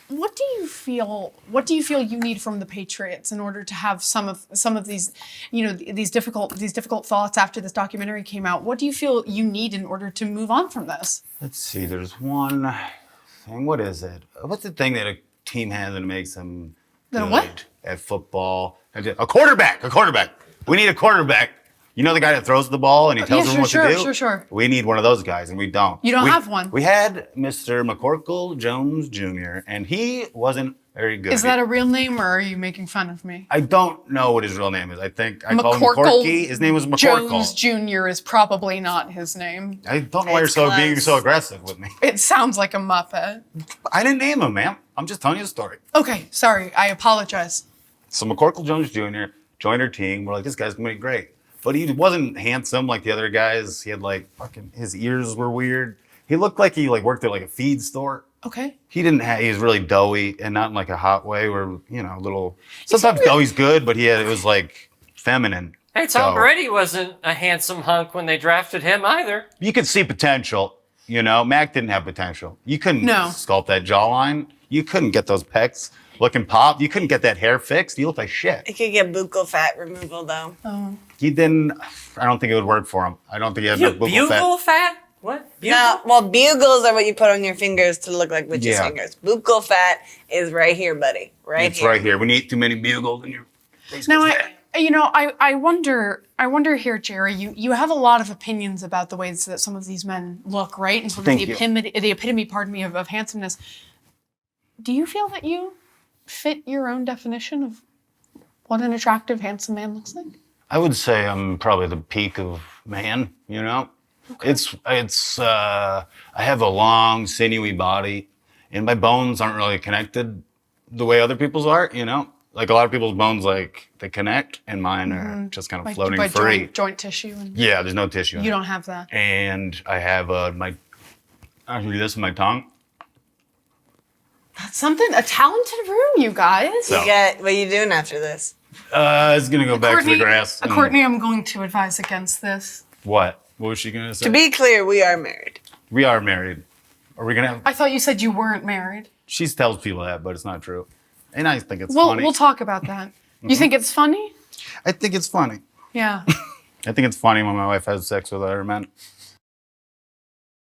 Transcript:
What do you feel you need from the Patriots in order to have some of these, these difficult thoughts after this documentary came out? What do you feel you need in order to move on from this? Let's see. There's one thing. What is it? What's the thing that a team has that makes them good what? At football? A quarterback. We need a quarterback. You know the guy that throws the ball and he tells them what to do? Sure. We need one of those guys, and we don't. You don't have one? We had Mr. McCorkle Jones Jr., and he wasn't very good. Is that a real name, or are you making fun of me? I don't know what his real name is. I think I called him Corky. His name was McCorkle. Jones Jr. is probably not his name. I don't know why you're being so aggressive with me. It sounds like a Muppet. I didn't name him, ma'am. I'm just telling you a story. Okay, sorry. I apologize. So McCorkle Jones Jr. joined our team. We're like, this guy's going to be great. But he wasn't handsome like the other guys. He had his ears were weird. He looked like he worked at a feed store. Okay. He was really doughy, and not in a hot way where, a little, sometimes doughy's good, but it was feminine. Hey, Tom Brady wasn't a handsome hunk when they drafted him either. You could see potential, Mac didn't have potential. You couldn't sculpt that jawline. You couldn't get those pecs looking popped. You couldn't get that hair fixed. You look like shit. It could get buccal fat removal, though. Oh. He didn't. I don't think it would work for him. I don't think he had the buccal fat. What? Bugle? No, well, bugles are what you put on your fingers to look like with your fingers. Buccal fat is right here, buddy. It's right here. When you eat too many bugles in your face. Now, I wonder here, Jerry. You have a lot of opinions about the ways that some of these men look, right? And sort of the epitome, of handsomeness. Do you feel that you fit your own definition of what an attractive, handsome man looks like? I would say I'm probably the peak of man, Okay. I have a long, sinewy body, and my bones aren't really connected the way other people's are, Like a lot of people's bones, they connect, and mine are just kind of floating free. Joint tissue. Yeah, there's no tissue. You don't have that. And I have I can do this with my tongue. That's a talented room, you guys. So. What are you doing after this? It's going to go back to the grass. Courtney, I'm going to advise against this. What? What was she going to say? To be clear, we are married. We are married. Are we going to have... I thought you said you weren't married. She tells people that, but it's not true. And I think it's funny. We'll talk about that. You think it's funny? I think it's funny. Yeah. I think it's funny when my wife has sex with other men.